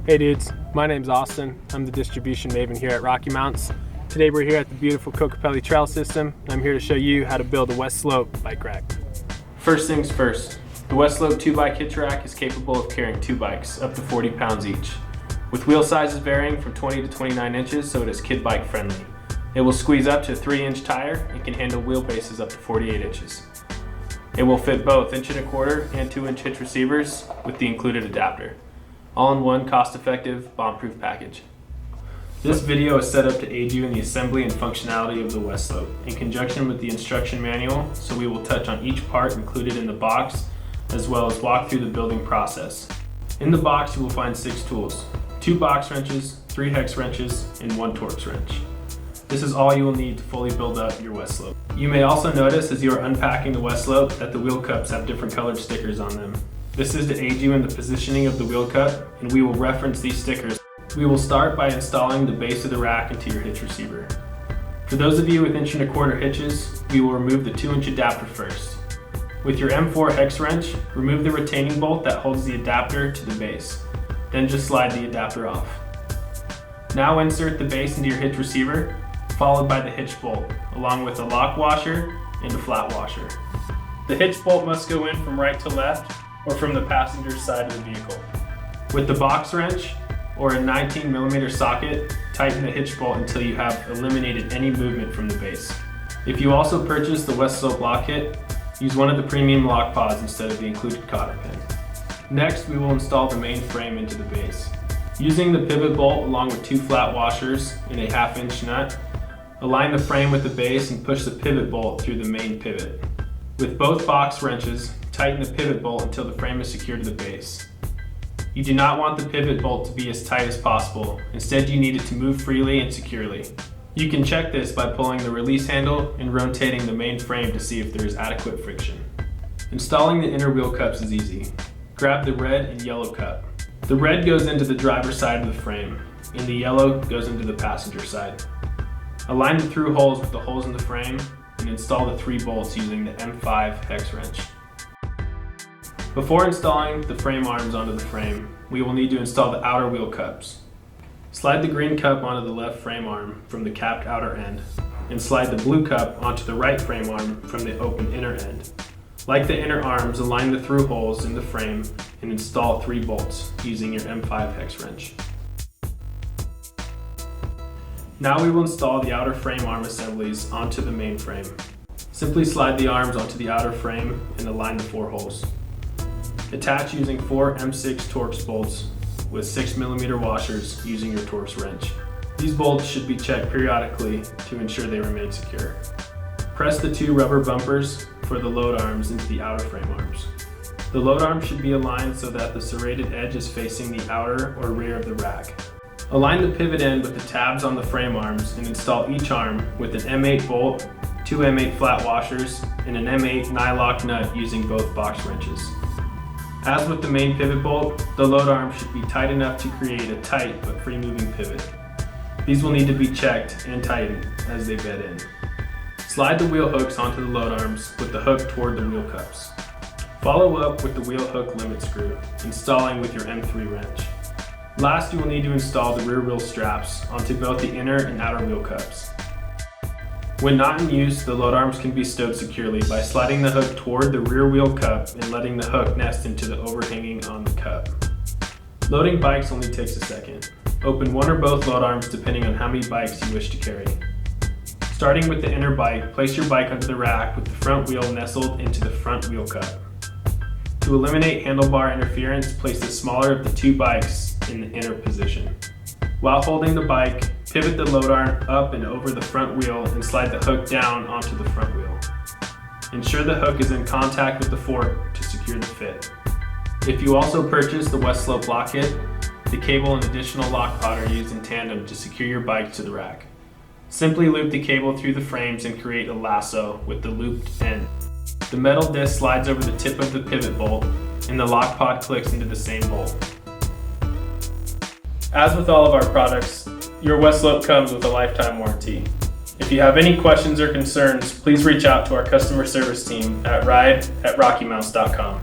Hey dudes, my name's Austin. I'm the Distribution Maven here at RockyMounts. Today we're here at the beautiful Kokopelli Trail System, and I'm here to show you how to build a WestSlope bike rack. First things first, the WestSlope 2-bike hitch rack is capable of carrying 2 bikes, up to 40 pounds each. With wheel sizes varying from 20 to 29 inches, so it is kid bike friendly. It will squeeze up to a 3-inch tire and can handle wheelbases up to 48 inches. It will fit both 1.25" and 2-inch hitch receivers with the included adapter. All in one cost-effective, bomb-proof package. This video is set up to aid you in the assembly and functionality of the WestSlope in conjunction with the instruction manual, so we will touch on each part included in the box as well as walk through the building process. In the box you will find 6 tools, 2 box wrenches, 3 hex wrenches, and 1 Torx wrench. This is all you will need to fully build up your WestSlope. You may also notice as you are unpacking the WestSlope that the wheel cups have different colored stickers on them. This is to aid you in the positioning of the wheel cup, and we will reference these stickers. We will start by installing the base of the rack into your hitch receiver. For those of you with 1.25" hitches, we will remove the 2-inch adapter first. With your M4 hex wrench, remove the retaining bolt that holds the adapter to the base. Then just slide the adapter off. Now insert the base into your hitch receiver, followed by the hitch bolt, along with a lock washer and a flat washer. The hitch bolt must go in from right to left, or from the passenger side of the vehicle. With the box wrench or a 19mm socket, tighten the hitch bolt until you have eliminated any movement from the base. If you also purchase the WestSlope lock kit, use one of the premium lock pods instead of the included cotter pin. Next, we will install the main frame into the base. Using the pivot bolt along with 2 flat washers and a 1/2" nut, align the frame with the base and push the pivot bolt through the main pivot. With both box wrenches, tighten the pivot bolt until the frame is secured to the base. You do not want the pivot bolt to be as tight as possible. Instead, you need it to move freely and securely. You can check this by pulling the release handle and rotating the main frame to see if there is adequate friction. Installing the inner wheel cups is easy. Grab the red and yellow cup. The red goes into the driver's side of the frame, and the yellow goes into the passenger side. Align the through holes with the holes in the frame and install the 3 bolts using the M5 hex wrench. Before installing the frame arms onto the frame, we will need to install the outer wheel cups. Slide the green cup onto the left frame arm from the capped outer end, and slide the blue cup onto the right frame arm from the open inner end. Like the inner arms, align the through holes in the frame and install 3 bolts using your M5 hex wrench. Now we will install the outer frame arm assemblies onto the main frame. Simply slide the arms onto the outer frame and align the 4 holes. Attach using 4 M6 Torx bolts with 6mm washers using your Torx wrench. These bolts should be checked periodically to ensure they remain secure. Press the 2 rubber bumpers for the load arms into the outer frame arms. The load arm should be aligned so that the serrated edge is facing the outer or rear of the rack. Align the pivot end with the tabs on the frame arms and install each arm with an M8 bolt, 2 M8 flat washers, and an M8 nylock nut using both box wrenches. As with the main pivot bolt, the load arm should be tight enough to create a tight but free-moving pivot. These will need to be checked and tightened as they bed in. Slide the wheel hooks onto the load arms with the hook toward the wheel cups. Follow up with the wheel hook limit screw, installing with your M3 wrench. Last, you will need to install the rear wheel straps onto both the inner and outer wheel cups. When not in use, the load arms can be stowed securely by sliding the hook toward the rear wheel cup and letting the hook nest into the overhanging on the cup. Loading bikes only takes a second. Open one or both load arms depending on how many bikes you wish to carry. Starting with the inner bike, place your bike under the rack with the front wheel nestled into the front wheel cup. To eliminate handlebar interference, place the smaller of the 2 bikes in the inner position. While holding the bike, pivot the load arm up and over the front wheel and slide the hook down onto the front wheel. Ensure the hook is in contact with the fork to secure the fit. If you also purchase the WestSlope lock kit, the cable and additional lock pod are used in tandem to secure your bike to the rack. Simply loop the cable through the frames and create a lasso with the looped end. The metal disc slides over the tip of the pivot bolt and the lock pod clicks into the same bolt. As with all of our products, your WestSlope comes with a lifetime warranty. If you have any questions or concerns, please reach out to our customer service team at ride@rockymounts.com.